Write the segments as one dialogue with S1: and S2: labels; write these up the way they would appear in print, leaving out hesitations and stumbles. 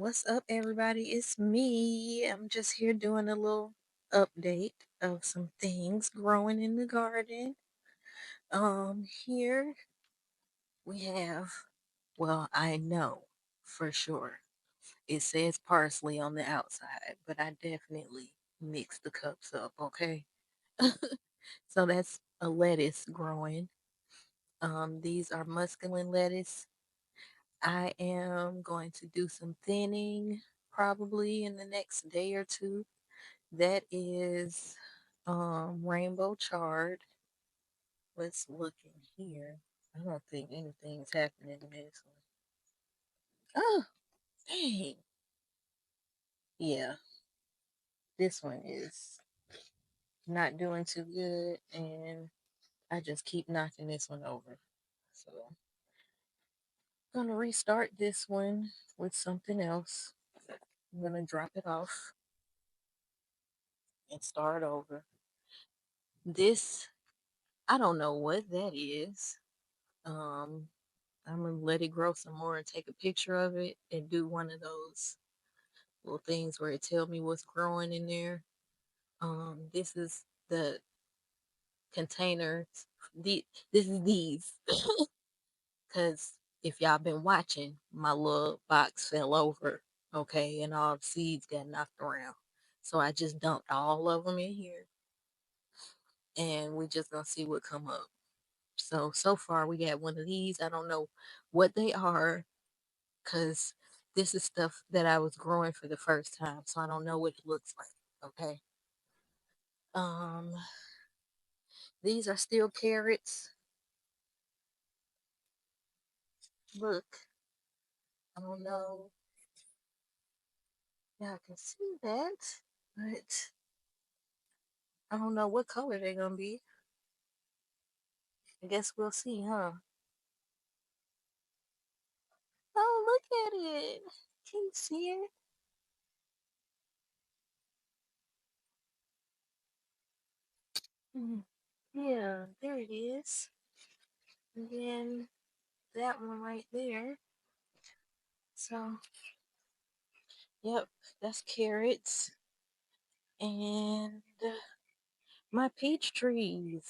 S1: What's up, everybody? It's me. I'm just here doing a little update of some things growing in the garden. Here we have, well, I know for sure it says parsley on the outside, but I definitely mixed the cups up, okay? So that's a lettuce growing. These are muscadine lettuce. I am going to do some thinning probably in the next day or two. That is rainbow chard. Let's look in here. I don't think anything's happening in this one. Oh, dang. Yeah, this one is not doing too good, and I just keep knocking this one over. So I'm gonna restart this one with something else. I'm gonna drop it off and start over. This, I don't know what that is. Um, I'm gonna let it grow some more and take a picture of it and do one of those little things where it tell me what's growing in there. This is the containers. The this is these because if y'all been watching, my little box fell over, okay, and all the seeds got knocked around. So I just dumped all of them in here, and we just gonna see what come up. So far we got one of these. I don't know what they are because this is stuff that I was growing for the first time, so I don't know what it looks like. Okay. Um, these are still carrots. Look, I don't know. Yeah, I can see that, but I don't know what color they're gonna be. I guess we'll see, huh? Oh, look at it. Can you see it? Mhm. Yeah, there it is. And then that one right there. So, yep, that's carrots. And my peach trees,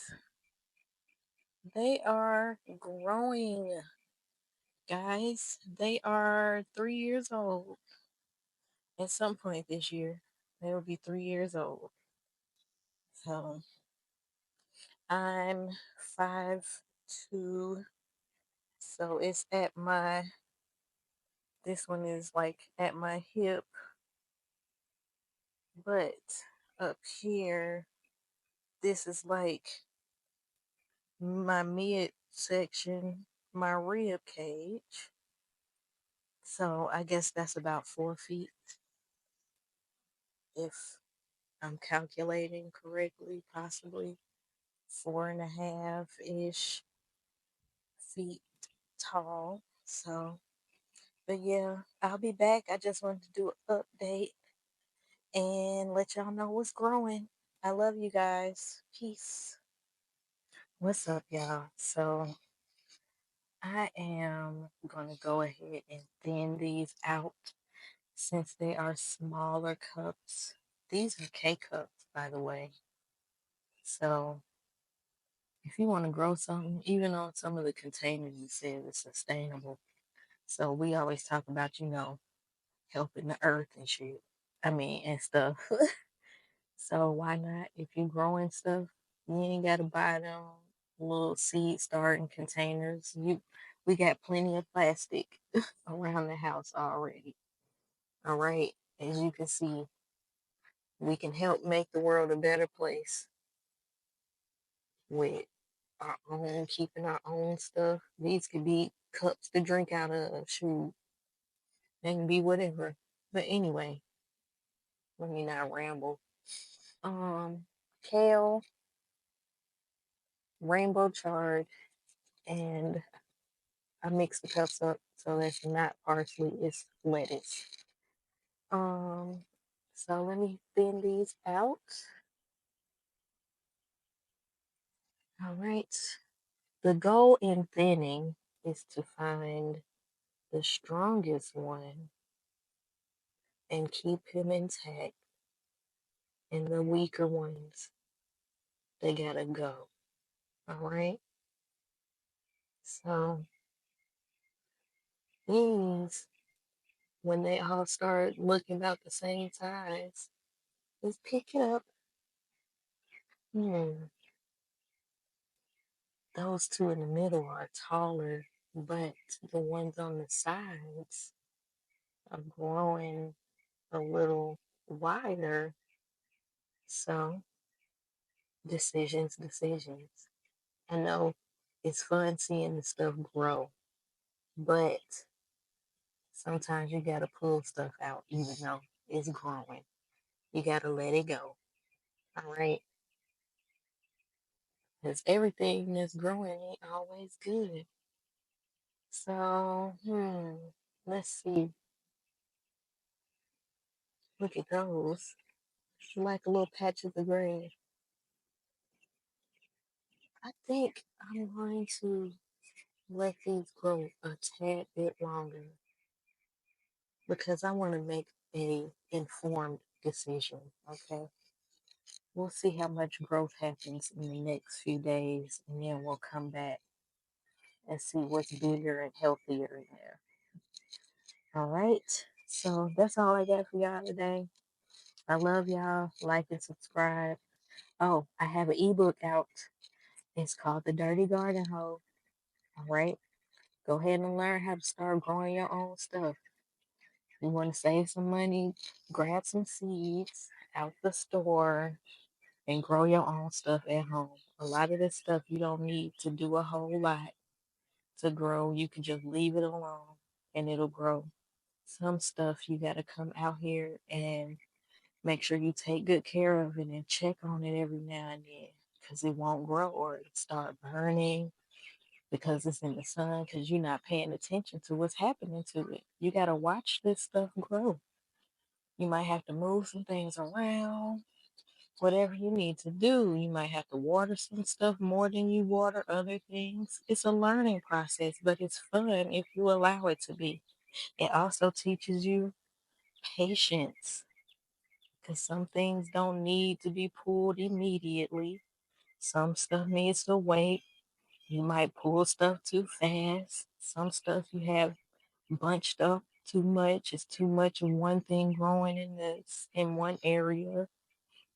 S1: they are growing, guys. They are 3 years old. At some point this year, they will be 3 years old. So I'm 5'2", so it's at my, this one is like at my hip, but up here, this is like my mid section, my rib cage. So I guess that's about 4 feet if I'm calculating correctly, possibly 4.5-ish feet tall. So, but yeah, I'll be back. I just wanted to do an update and let y'all know what's growing. I love you guys. Peace. What's up, y'all? So, I am going to go ahead and thin these out since they are smaller cups. These are K cups, by the way. So, if you want to grow something, even on some of the containers, it says it's sustainable. So, we always talk about, helping the earth and shit. I mean, and stuff. So why not? If you growing stuff, you ain't gotta buy them little seed starting containers. We got plenty of plastic around the house already. All right. As you can see, we can help make the world a better place with our own, keeping our own stuff. These could be cups to drink out of, shoot. They can be whatever. But anyway, let me not ramble. Um, Kale, rainbow chard, and I mix the cups up so that's not parsley, it's lettuce. Um, so let me thin these out. All right. The goal in thinning is to find the strongest one and keep him intact. And the weaker ones, they gotta go. All right? So these, when they all start looking about the same size, just pick it up. Those two in the middle are taller, but the ones on the sides are growing a little wider. So decisions. I know it's fun seeing the stuff grow, but sometimes you gotta pull stuff out even though it's growing. You gotta let it go. All right? Because everything that's growing ain't always good. So, let's see. Look at those. Like a little patch of the green. I think I'm going to let these grow a tad bit longer because I want to make a informed decision. Okay. We'll see how much growth happens in the next few days, and then we'll come back and see what's bigger and healthier in there. All right. So that's all I got for y'all today. I love y'all. Like and subscribe. Oh, I have an ebook out. It's called The Dirty Garden Heaux. All right. Go ahead and learn how to start growing your own stuff. You want to save some money, grab some seeds out the store and grow your own stuff at home. A lot of this stuff you don't need to do a whole lot to grow. You can just leave it alone and it'll grow. Some stuff you got to come out here and make sure you take good care of it and check on it every now and then because it won't grow or it start burning because it's in the sun because you're not paying attention to what's happening to it. You got to watch this stuff grow. You might have to move some things around, whatever you need to do. You might have to water some stuff more than you water other things. It's a learning process, but it's fun if you allow it to be. It also teaches you patience because some things don't need to be pulled immediately. Some stuff needs to wait. You might pull stuff too fast. Some stuff you have bunched up too much. It's too much of one thing growing in one area,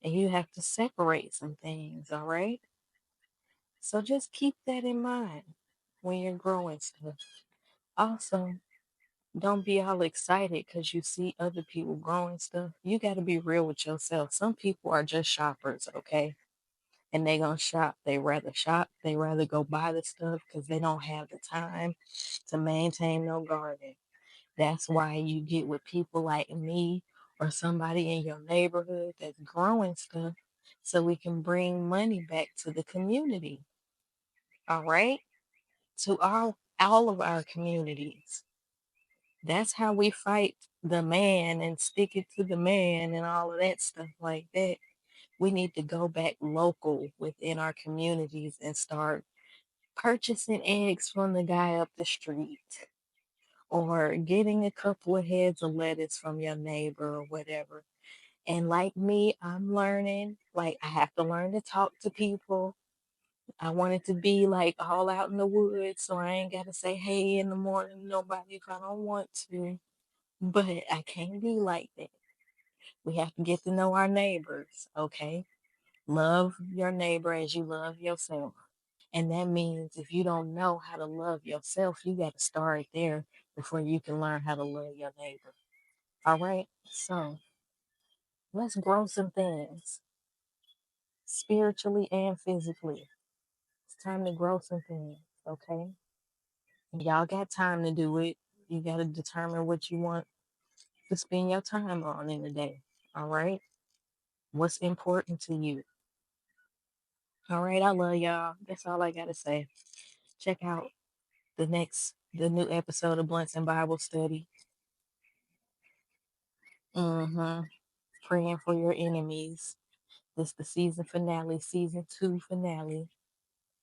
S1: and you have to separate some things. All right. So just keep that in mind when you're growing stuff. Also, don't be all excited because you see other people growing stuff. You got to be real with yourself. Some people are just shoppers, okay? And they gonna shop. They rather shop. They rather go buy the stuff because they don't have the time to maintain no garden. That's why you get with people like me or somebody in your neighborhood that's growing stuff so we can bring money back to the community. All right? To all of our communities. That's how we fight the man and stick it to the man and all of that stuff like that. We need to go back local within our communities and start purchasing eggs from the guy up the street or getting a couple of heads of lettuce from your neighbor or whatever. And like me, I'm learning, like I have to learn to talk to people. I want it to be like all out in the woods, so I ain't got to say hey in the morning to nobody if I don't want to. But I can't be like that. We have to get to know our neighbors, okay? Love your neighbor as you love yourself. And that means if you don't know how to love yourself, you got to start there before you can learn how to love your neighbor. All right? So let's grow some things spiritually and physically. It's time to grow some things, okay? And y'all got time to do it. You got to determine what you want to spend your time on in a day. All right? What's important to you? All right, I love y'all. That's all I got to say. Check out the new episode of Blvntz and Bible Study. Mm-hmm. Praying for your enemies. This the season finale, season 2 finale.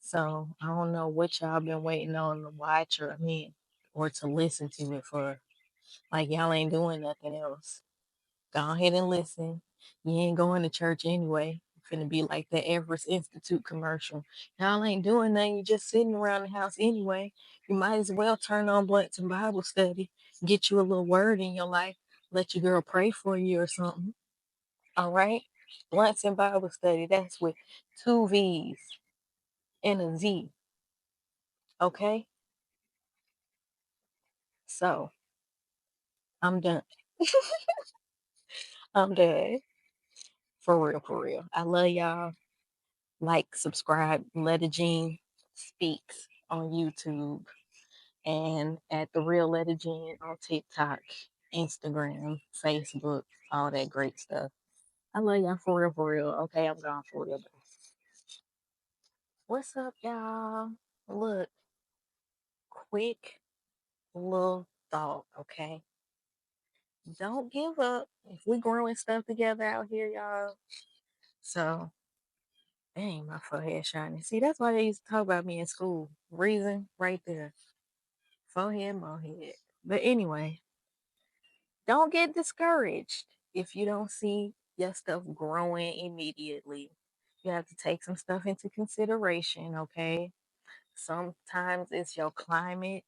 S1: So I don't know what y'all been waiting on to watch or to listen to it for. Like y'all ain't doing nothing else. Go ahead and listen. You ain't going to church anyway. Finna be like the Everest Institute commercial. Y'all ain't doing nothing. You just sitting around the house anyway. You might as well turn on Blvntz and Bible Study. Get you a little word in your life. Let your girl pray for you or something. All right? Blvntz and Bible Study. That's with two V's and a Z. Okay? So I'm done. I'm done. For real, for real. I love y'all. Like, subscribe, LettaJean Speaks on YouTube, and at the real LettaJean on TikTok, Instagram, Facebook, all that great stuff. I love y'all for real, for real. Okay, I'm gone for real. What's up, y'all? Look, quick little thought, okay? Don't give up. If we growing stuff together out here, y'all. So, dang, my forehead shining. See, that's why they used to talk about me in school. Reason right there. Forehead, morehead. But anyway, don't get discouraged if you don't see your stuff growing immediately. You have to take some stuff into consideration, okay? Sometimes it's your climate.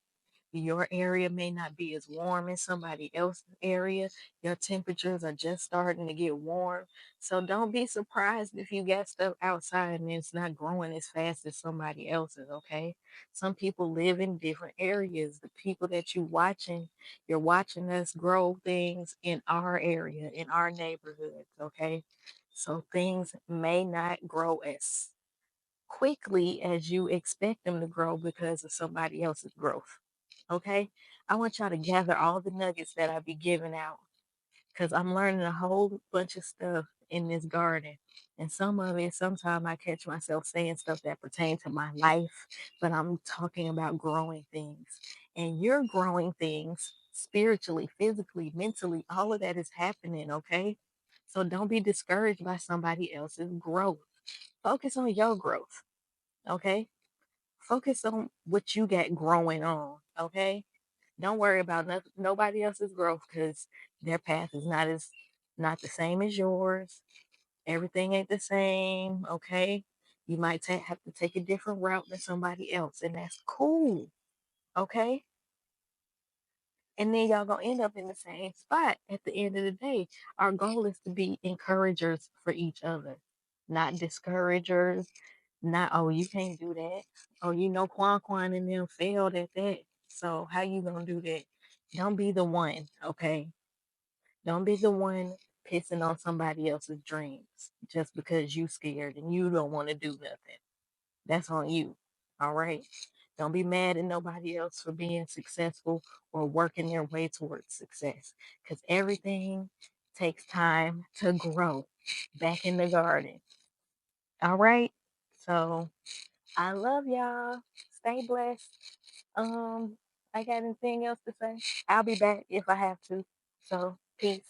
S1: Your area may not be as warm as somebody else's area. Your temperatures are just starting to get warm. So don't be surprised if you got stuff outside and it's not growing as fast as somebody else's, okay? Some people live in different areas. The people that you're watching us grow things in our area, in our neighborhoods, okay? So things may not grow as quickly as you expect them to grow because of somebody else's growth. Okay? I want y'all to gather all the nuggets that I be giving out because I'm learning a whole bunch of stuff in this garden. And some of it, sometimes I catch myself saying stuff that pertain to my life, but I'm talking about growing things. And you're growing things spiritually, physically, mentally. All of that is happening, okay? So don't be discouraged by somebody else's growth. Focus on your growth, okay? Focus on what you got growing on, okay? Don't worry about nobody else's growth because their path is not the same as yours. Everything ain't the same, okay? You might have to take a different route than somebody else, and that's cool, okay? And then y'all gonna end up in the same spot at the end of the day. Our goal is to be encouragers for each other, not discouragers. Not, oh, you can't do that. Oh, you know, Quan and them failed at that. So how you gonna do that? Don't be the one, okay? Don't be the one pissing on somebody else's dreams just because you scared and you don't want to do nothing. That's on you. All right. Don't be mad at nobody else for being successful or working their way towards success because everything takes time to grow back in the garden. All right. So I love y'all. Stay blessed. I got anything else to say? I'll be back if I have to. So peace.